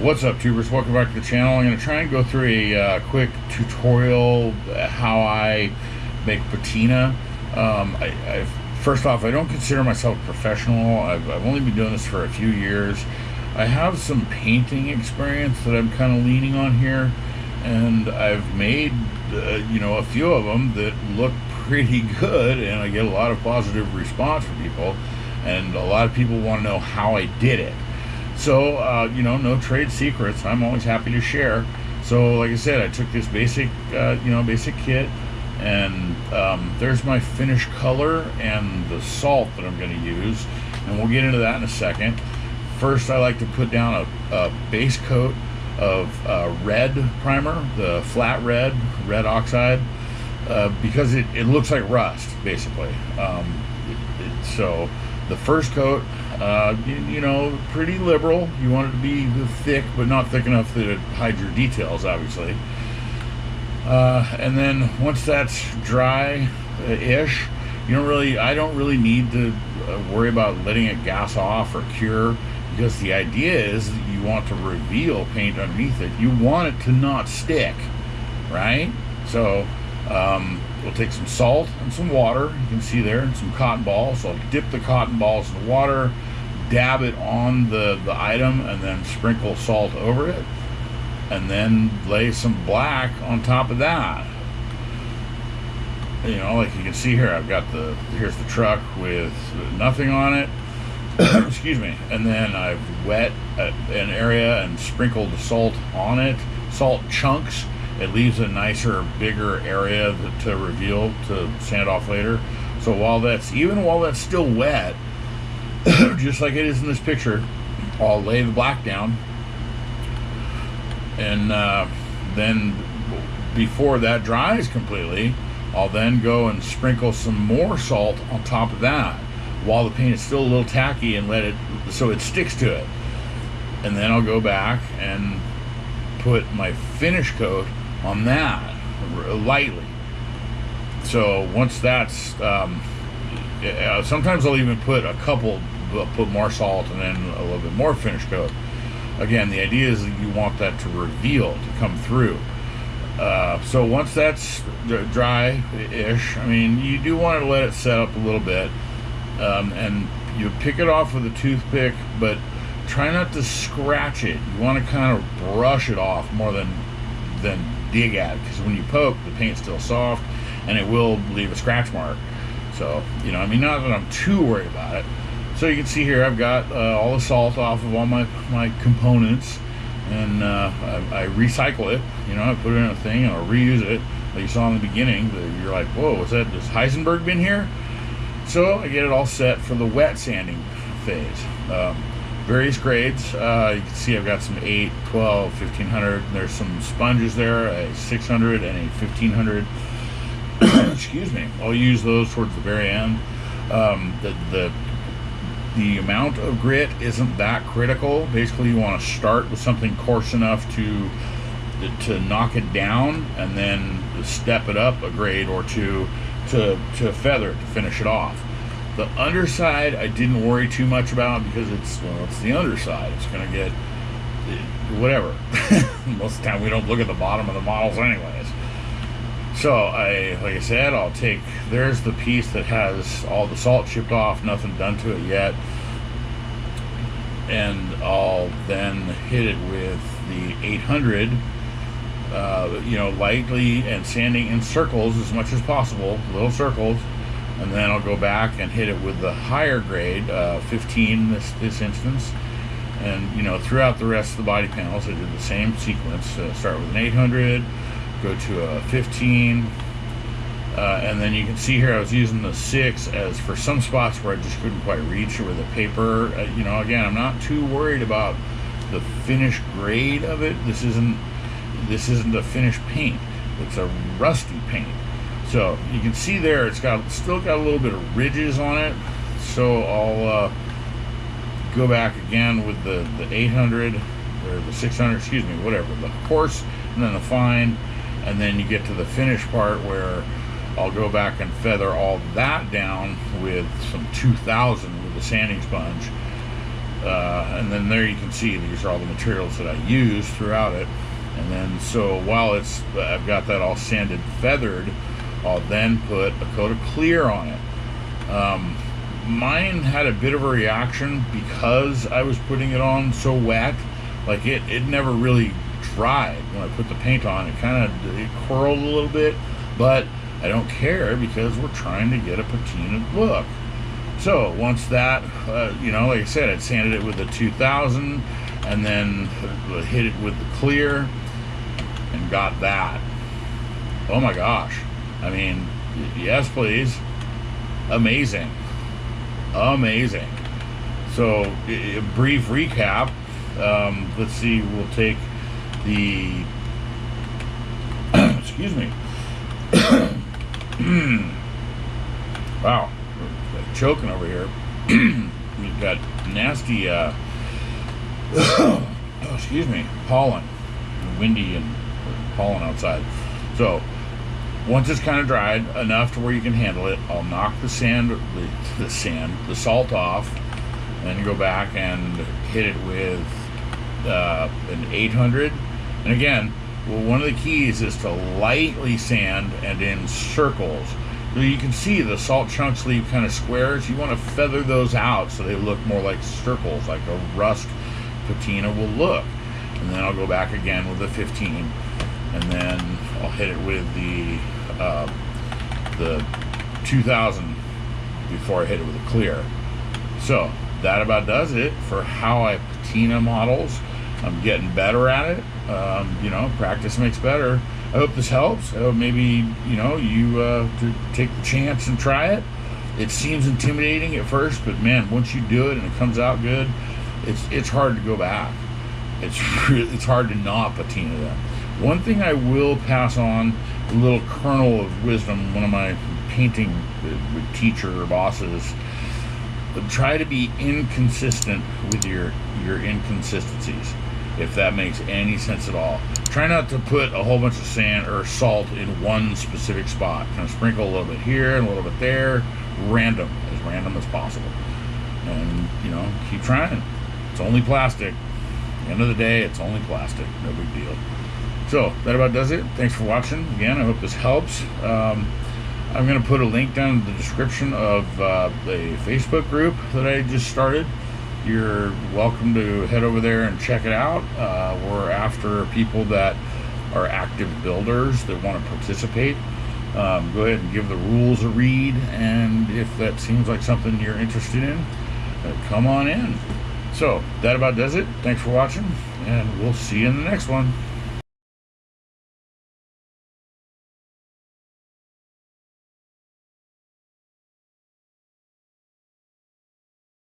What's up, tubers? Welcome back to the channel. I'm going to try and go through a quick tutorial how I make patina. First off, I don't consider myself a professional. I've only been doing this for a few years. I have some painting experience that I'm kind of leaning on here, and I've made a few of them that look pretty good, and I get a lot of positive response from people, and a lot of people want to know how I did it. So, no trade secrets. I'm always happy to share. So, like I said, I took this basic kit, and there's my finished color and the salt that I'm going to use, and we'll get into that in a second. First, I like to put down a base coat of red primer, the flat red oxide, because it looks like rust, basically. So, the first coat, pretty liberal. You want it to be thick, but not thick enough that it hides your details, obviously. And then once that's dry-ish, I don't really need to worry about letting it gas off or cure, because the idea is that you want to reveal paint underneath it. You want it to not stick, right? So we'll take some salt and some water, you can see there, and some cotton balls. So I'll dip the cotton balls in the water, dab it on the item, and then sprinkle salt over it, and then lay some black on top of that. Like you can see here, here's the truck with nothing on it. Excuse me. And then I've wet an area and sprinkled the salt on it, salt chunks. It leaves a nicer, bigger area to reveal, to sand off later. So while that's still wet, just like it is in this picture, I'll lay the black down, and then before that dries completely, I'll then go and sprinkle some more salt on top of that while the paint is still a little tacky, and let it so it sticks to it. And then I'll go back and put my finish coat on that lightly. So once that's sometimes I'll even put more salt and then a little bit more finish coat. Again, the idea is that you want that to reveal, to come through. So once that's dry-ish, you do want to let it set up a little bit, and you pick it off with a toothpick, but try not to scratch it. You want to kind of brush it off more than dig at it, because when you poke, the paint's still soft and it will leave a scratch mark. So not that I'm too worried about it. So you can see here I've got all the salt off of all my components, and I recycle it. I put it in a thing and I'll reuse it, like you saw in the beginning. You're like, whoa, has Heisenberg been here? So I get it all set for the wet sanding phase. Various grades. You can see I've got some 8, 12, 1500. There's some sponges there, a 600 and a 1500. Excuse me. I'll use those towards the very end. The amount of grit isn't that critical. Basically, you want to start with something coarse enough to knock it down, and then step it up a grade or two to feather it, to finish it off. The underside I didn't worry too much about, because it's the underside. It's going to get whatever. Most of the time we don't look at the bottom of the models anyways. So like I said, there's the piece that has all the salt chipped off, nothing done to it yet, and I'll then hit it with the 800, lightly, and sanding in circles as much as possible, little circles. And then I'll go back and hit it with the higher grade, 15 this instance. And throughout the rest of the body panels, I did the same sequence. Start with an 800, go to a 15, and then you can see here I was using the 6 as for some spots where I just couldn't quite reach it with the paper. Again, I'm not too worried about the finished grade of it. This isn't a finished paint. It's a rusty paint. So you can see there, it's still got a little bit of ridges on it. So I'll go back again with the 800 or the 600, excuse me, whatever, the coarse and then the fine, and then you get to the finish part where I'll go back and feather all that down with some 2000 with the sanding sponge. and then there you can see these are all the materials that I use throughout it. And then so while I've got that all sanded, feathered, I'll then put a coat of clear on it. Mine had a bit of a reaction because I was putting it on so wet. Like it never really dried when I put the paint on. It curled a little bit, but I don't care because we're trying to get a patina look. So once that, like I said, I sanded it with a 2000 and then hit it with the clear and got that. Oh my gosh. I mean, yes, please. Amazing. Amazing. So, a brief recap. Let's see, we'll take the, excuse me. Wow, choking over here. We've got nasty, excuse me, pollen, windy and pollen outside. So once it's kind of dried enough to where you can handle it, I'll knock the salt off, and go back and hit it with an 800. And again, one of the keys is to lightly sand and in circles. So you can see the salt chunks leave kind of squares. You want to feather those out so they look more like circles, like a rust patina will look. And then I'll go back again with a 15, and then I'll hit it with the 2000 before I hit it with a clear. So that about does it for how I patina models. I'm getting better at it. Practice makes better. I hope this helps. I hope maybe you to take the chance and try it. It seems intimidating at first, but man, once you do it and it comes out good, it's hard to go back. It's hard to not patina them. One thing I will pass on, a little kernel of wisdom, one of my painting teacher or bosses, try to be inconsistent with your inconsistencies, if that makes any sense at all. Try not to put a whole bunch of sand or salt in one specific spot. Kind of sprinkle a little bit here and a little bit there, as random as possible. And, keep trying. It's only plastic. At the end of the day, it's only plastic. No big deal. So, that about does it. Thanks for watching. Again, I hope this helps. I'm going to put a link down in the description of the Facebook group that I just started. You're welcome to head over there and check it out. We're after people that are active builders that want to participate. Go ahead and give the rules a read, and if that seems like something you're interested in, come on in. So, that about does it. Thanks for watching, and we'll see you in the next one.